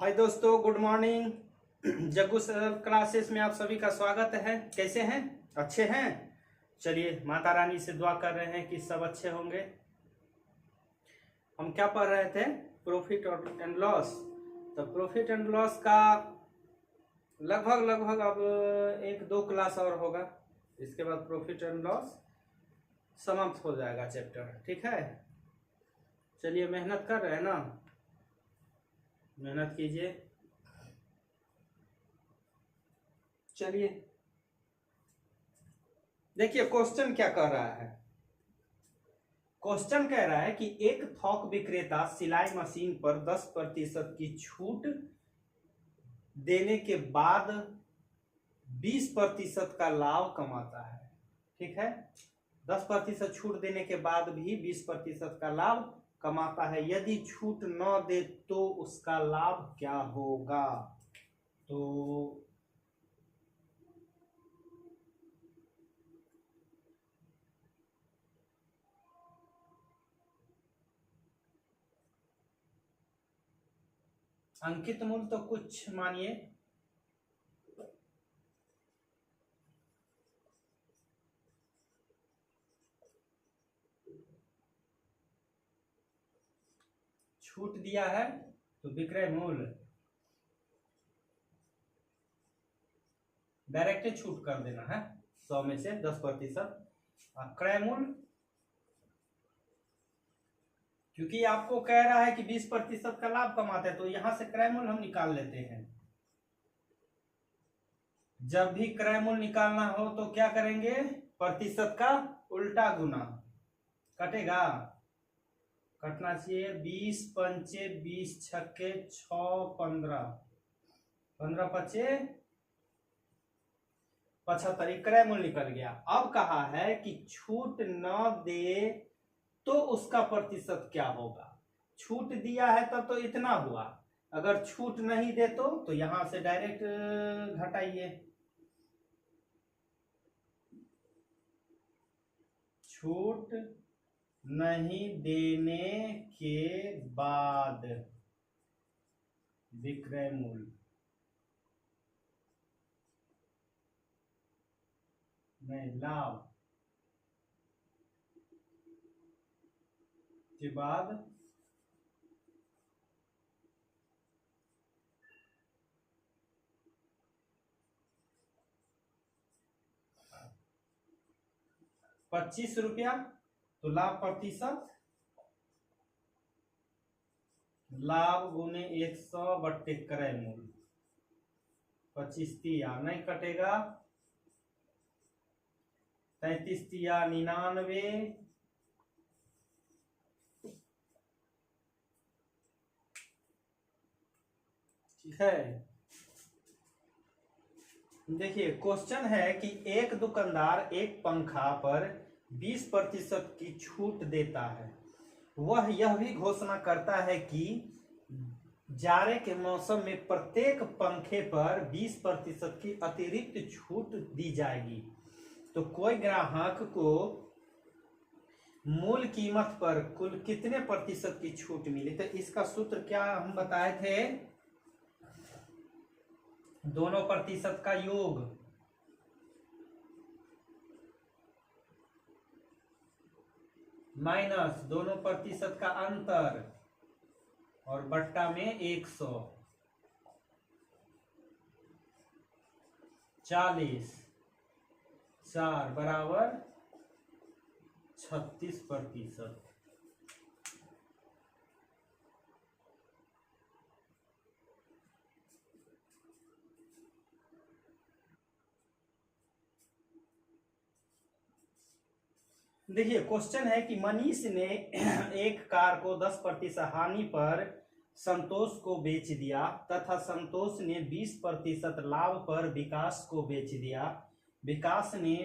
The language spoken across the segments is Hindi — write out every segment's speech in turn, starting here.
हाय दोस्तों, good morning. Jaggu sir classes में आप सभी का स्वागत है। कैसे हैं? अच्छे हैं? चलिए, माता रानी से दुआ कर रहे हैं कि सब अच्छे होंगे। हम क्या पढ़ रहे थे? Profit and loss. तो प्रॉफिट एंड लॉस का लगभग अब एक दो क्लास और होगा। इसके बाद प्रॉफिट एंड लॉस समाप्त हो जाएगा चैप्टर। ठीक है, चलिए मेहनत कर रहे हैं ना, मेहनत कीजिए। चलिए देखिए, क्वेश्चन क्या कह रहा है। क्वेश्चन कह रहा है कि एक थोक विक्रेता सिलाई मशीन पर 10% की छूट देने के बाद 20% का लाभ कमाता है। ठीक है, 10% छूट देने के बाद भी 20% का लाभ कमाता है। यदि छूट न दे तो उसका लाभ क्या होगा? तो अंकित मूल्य तो कुछ मानिए, छूट दिया है तो विक्रय मूल्य डायरेक्ट छूट कर देना है 100 में से 10%। क्रय मूल्य, क्योंकि आपको कह रहा है कि 20% का लाभ कमाते हैं तो यहां से क्रय मूल्य हम निकाल लेते हैं। जब भी क्रय मूल्य निकालना हो तो क्या करेंगे? प्रतिशत का उल्टा गुना। कटेगा, कटना चाहिए। 20 पंचे 20 छक्के 6 15 15 पचे 75, क्रय मूल्य निकल गया। अब कहा है कि छूट न दे तो उसका प्रतिशत क्या होगा। छूट दिया है तब तो इतना हुआ, अगर छूट नहीं दे तो यहां से डायरेक्ट घटाइए। छूट नहीं देने के बाद विक्रय मूल्य में लाभ के बाद ₹25 तो लाभ प्रतिशत, लाभ गुने 100 बट्टे क्रय मूल्य। 25 तिया नहीं कटेगा, 33 तिया 99। ठीक है, देखिए क्वेश्चन है कि एक दुकानदार एक पंखा पर 20% की छूट देता है। वह यह भी घोषणा करता है कि जाड़े के मौसम में प्रत्येक पंखे पर 20% की अतिरिक्त छूट दी जाएगी। तो कोई ग्राहक को मूल कीमत पर कुल कितने प्रतिशत की छूट मिली? तो इसका सूत्र क्या हम बताए थे? दोनों प्रतिशत का योग माइनस दोनों प्रतिशत का अंतर और बट्टा में 100। 40 4 बराबर 36%। देखिए क्वेश्चन है कि मनीष ने एक कार को 10% हानि पर संतोष को बेच दिया तथा संतोष ने 20% लाभ पर विकास को बेच दिया। विकास ने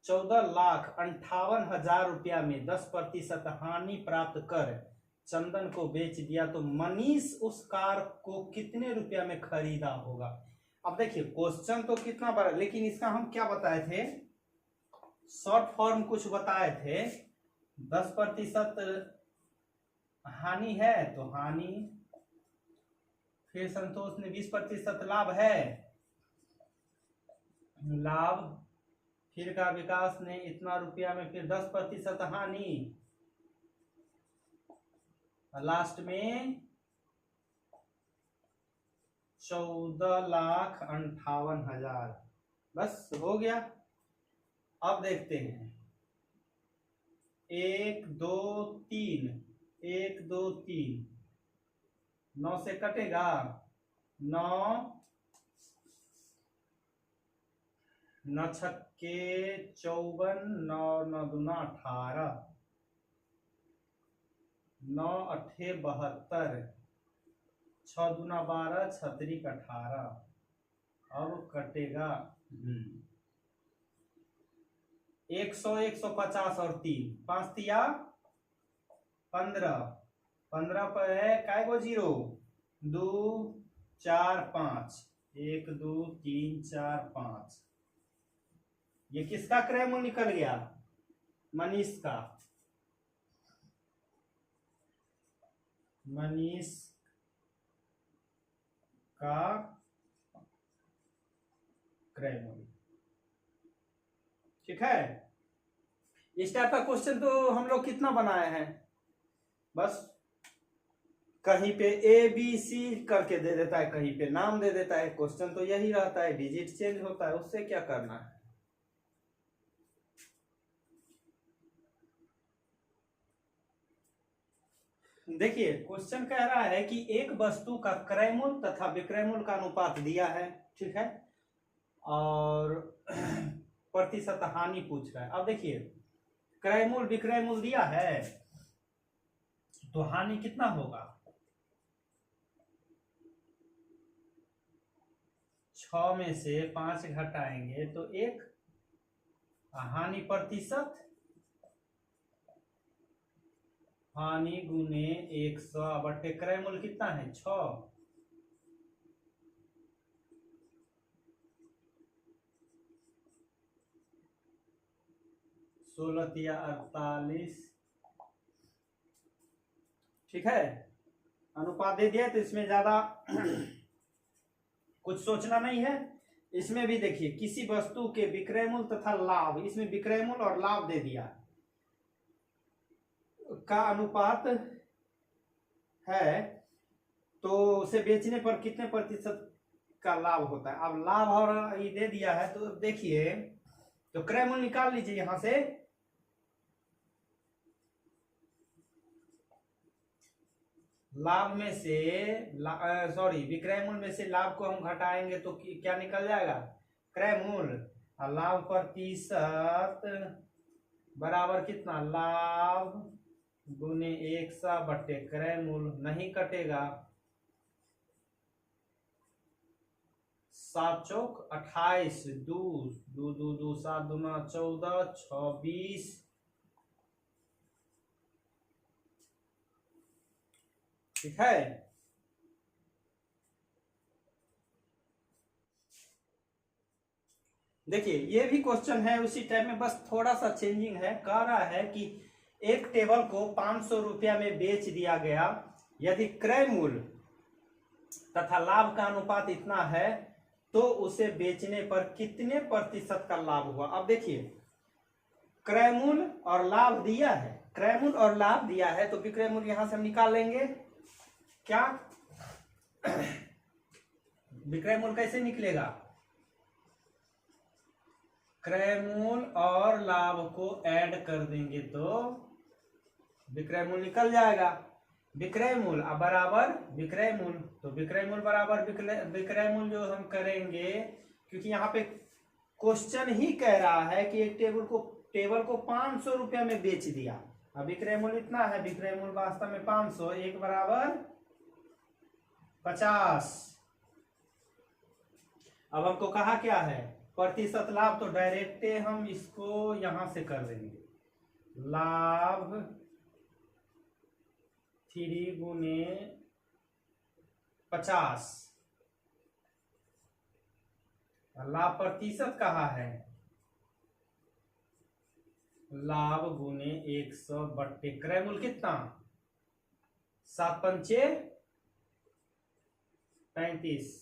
14,58,000 रुपया में 10% हानि प्राप्त कर चंदन को बेच दिया तो मनीष उस कार को कितने रुपया में खरीदा होगा। अब देखिए क्वेश्चन तो कितना बड़ा, लेकिन इसका हम क्या बताए थे? शॉर्ट फॉर्म कुछ बताए थे। 10% हानि है तो हानि, फिर संतोष ने 20% लाभ है, लाभ, फिर का विकास ने इतना रुपया में फिर 10% हानि, लास्ट में 14,58,000। बस हो गया। अब देखते हैं 1 2 3, 1 2 3, 9 से कटेगा 9, 9 छक्के 54, 9 9 दूना 18, 9 अट्ठे 72, 6 दूना 12, 6 18। अब कटेगा 100, 150 और 3, 5 तिया 15, 15 पर है काय गो 0, 2 4 5, 1 2 3 4 5। ये किसका क्रय मूल्य निकल गया, मनीष का, मनीष का क्रय मूल्य। ठीक है। इस टाइप का क्वेश्चन तो हम लोग कितना बनाए हैं, बस कहीं पे ए बी सी करके दे देता है, कहीं पे नाम दे देता है, क्वेश्चन तो यही रहता है, डिजिट चेंज होता है, उससे क्या करना है। देखिए क्वेश्चन कह रहा है कि एक वस्तु का क्रय मूल्य तथा विक्रय मूल्य का अनुपात दिया है, ठीक है, और प्रतिशत हानि पूछ रहा है। अब देखिए क्रय मूल्य विक्रय मूल्य दिया है तो हानि कितना होगा, 6 में से 5 घटाएंगे तो 1, हानि प्रतिशत, हानि गुने 100 बटे क्रय मूल्य कितना है 6, 16 या 48। ठीक है, अनुपात दे दिया तो इसमें ज्यादा कुछ सोचना नहीं है। इसमें भी देखिए किसी वस्तु के विक्रय मूल्य तथा लाभ, इसमें विक्रय मूल्य और लाभ दे दिया का अनुपात है तो उसे बेचने पर कितने प्रतिशत का लाभ होता है। अब लाभ और ये दे दिया है तो देखिए, तो क्रय मूल्य निकाल लीजिए यहां से, लाभ में से सॉरी विक्रय मूल्य में से लाभ को हम घटाएंगे तो क्या निकल जाएगा, क्रय मूल्य, और लाभ प्रतिशत बराबर कितना, लाभ गुने 100 बटे क्रय मूल्य, नहीं कटेगा, 7 चौक 28, 2 2 2 2 7 दूना 14, 6 20। ठीक है, देखिए ये भी क्वेश्चन है उसी टाइप में, बस थोड़ा सा चेंजिंग है। कह रहा है कि एक टेबल को 500 रुपया में बेच दिया गया, यदि क्रय मूल्य तथा लाभ का अनुपात इतना है तो उसे बेचने पर कितने प्रतिशत का लाभ हुआ। अब देखिए क्रय मूल्य और लाभ दिया है, क्रय मूल्य और लाभ दिया है तो विक्रय मूल्य यहां से हम निकाल लेंगे। क्या विक्रय मूल्य कैसे निकलेगा, क्रय मूल्य और लाभ को ऐड कर देंगे तो विक्रय मूल्य निकल जाएगा। विक्रय मूल्य बराबर विक्रय मूल्य, तो विक्रय मूल्य बराबर विक्रय मूल्य जो हम करेंगे, क्योंकि यहाँ पे क्वेश्चन ही कह रहा है कि एक टेबल को 500 रुपया में बेच दिया, अब विक्रय मूल्य इतना है, विक्रय मूल्य वास्तव में 500, 1 बराबर 50। अब हमको कहा क्या है, प्रतिशत लाभ, तो डायरेक्ट हम इसको यहां से कर देंगे, लाभ 3 गुने 50, लाभ प्रतिशत कहा है लाभ गुने 100 बट्टे क्रय मूल्य कितना, 7 पंचे 35।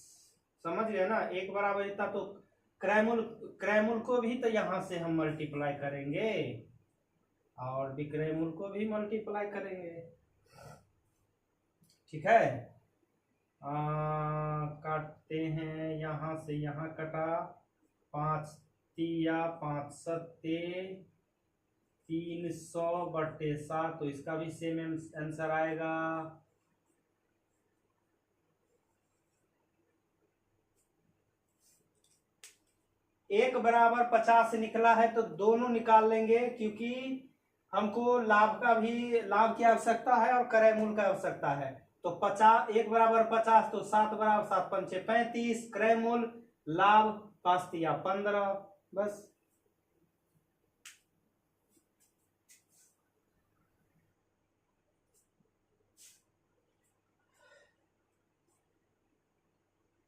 समझ गए ना, एक बराबर इतना तो क्रय मूल्य को भी तो यहां से हम मल्टीप्लाई करेंगे और विक्रय मूल्य को भी मल्टीप्लाई करेंगे। ठीक है, काटते हैं, यहां से यहां कटा, 5 तिया 5 सत्ते 300 बट्टे 7, तो इसका भी सेम आंसर आएगा। एक बराबर 50 निकला है तो दोनों निकाल लेंगे, क्योंकि हमको लाभ की आवश्यकता है और क्रय मूल्य की आवश्यकता है। तो 50, एक बराबर 50, तो 7 बराबर 7 पंचे 35, क्रय मूल्य लाभ 5 तिया 15, बस।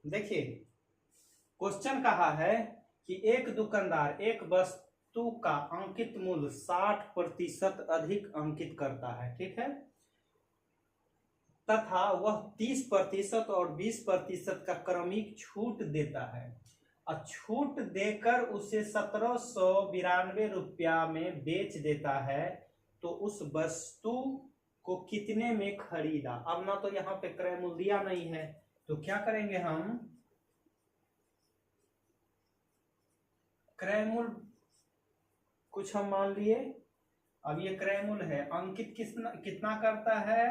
देखिए, क्वेश्चन कहा है कि एक दुकानदार एक वस्तु का अंकित मूल्य 60% अधिक अंकित करता है, ठीक है, तथा वह 30% और 20% का क्रमिक छूट देता है और छूट देकर उसे 1792 रुपया में बेच देता है, तो उस वस्तु को कितने में खरीदा। अब ना तो यहाँ पे क्रय मूल्य दिया नहीं है, तो क्या करेंगे हम, क्रय मूल्य कुछ हम मान लिए। अब ये क्रय मूल्य है, अंकित कितना करता है,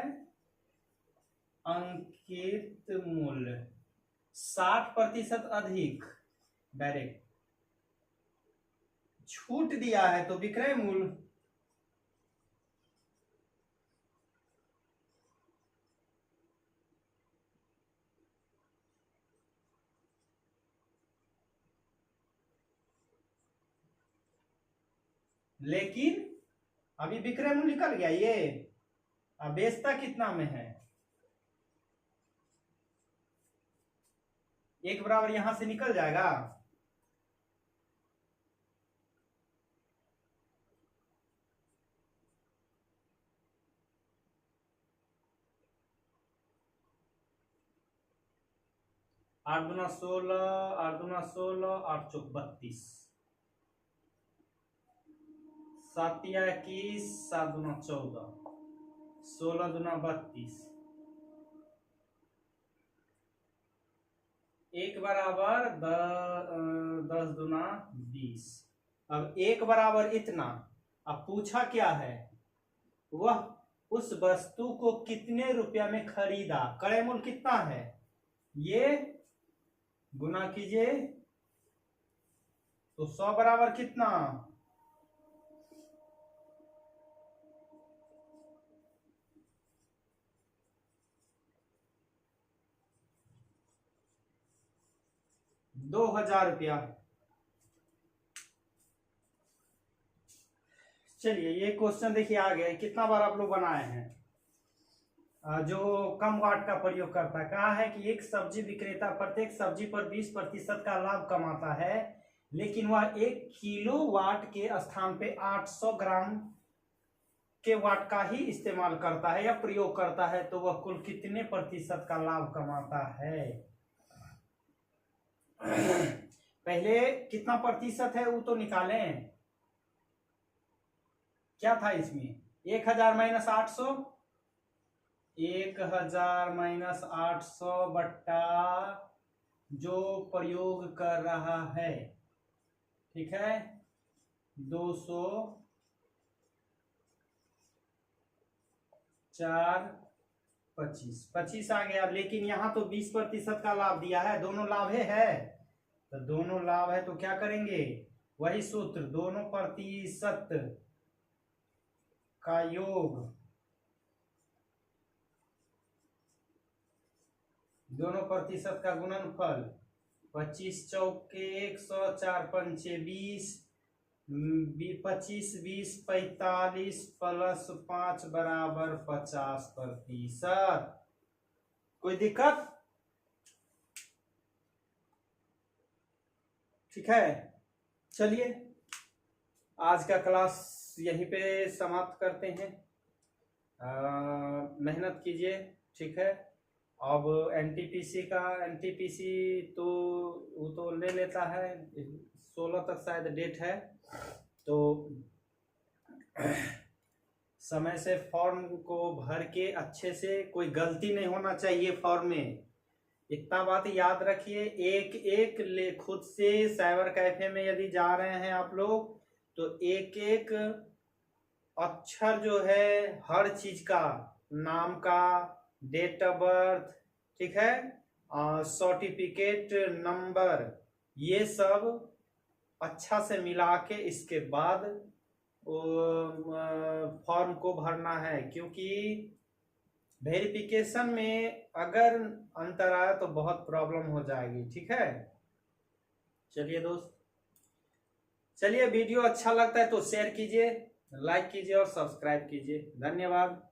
अंकित मूल्य 60% अधिक, डायरेक्ट छूट दिया है तो विक्रय मूल्य, लेकिन अभी विक्रय मूल्य निकल गया, ये अब बेचता कितना में है, एक बराबर यहां से निकल जाएगा, आठ दूना 16, 8 दूना 16, 8 चौक 32, 7 तिया 21, 7 दूना 14, 16 दूना 32, एक बराबर 10 दूना 20। अब एक बराबर इतना, अब पूछा क्या है, वह उस वस्तु को कितने रुपया में खरीदा, क्रय मूल्य कितना है, ये गुना कीजिए, तो 100 बराबर कितना, 2000 रुपया। चलिए, ये क्वेश्चन देखिए आ गया, कितना बार आप लोग बनाए हैं, जो कम वाट का प्रयोग करता है। कहा है कि एक सब्जी विक्रेता प्रत्येक सब्जी पर 20% का लाभ कमाता है, लेकिन वह 1 किलो वाट के स्थान पे 800 ग्राम के वाट का ही इस्तेमाल करता है या प्रयोग करता है, तो वह कुल कितने प्रतिशत का लाभ कमाता है। पहले कितना प्रतिशत है वो तो निकालें, क्या था इसमें, 1000 माइनस 800, 1000 माइनस 800 बट्टा जो प्रयोग कर रहा है, ठीक है, 200 4 25 आ गया। लेकिन यहाँ तो 20% का लाभ दिया है, दोनों लाभ है तो दोनों लाभ है, तो क्या करेंगे, वही सूत्र, दोनों प्रतिशत का योग, दोनों प्रतिशत का गुणनफल, 25 चौके 100, 4 पंचे 20, 25 20 45 प्लस 5 बराबर 50%। कोई दिक्कत, ठीक है। चलिए, आज का क्लास यहीं पे समाप्त करते हैं। मेहनत कीजिए, ठीक है। अब एनटीपीसी तो वो तो ले लेता है, 16 तक शायद डेट है, तो समय से फॉर्म को भर के अच्छे से, कोई गलती नहीं होना चाहिए फॉर्म में, इतना बात याद रखिए। एक एक ले खुद से साइबर कैफे में यदि जा रहे हैं आप लोग, तो एक एक अक्षर जो है हर चीज का, नाम का, डेट ऑफ बर्थ, ठीक है, सर्टिफिकेट नंबर, ये सब अच्छा से मिला के इसके बाद फॉर्म को भरना है, क्योंकि वेरिफिकेशन में अगर अंतर आया तो बहुत प्रॉब्लम हो जाएगी, ठीक है। चलिए दोस्त, चलिए वीडियो अच्छा लगता है तो शेयर कीजिए, लाइक कीजिए और सब्सक्राइब कीजिए। धन्यवाद।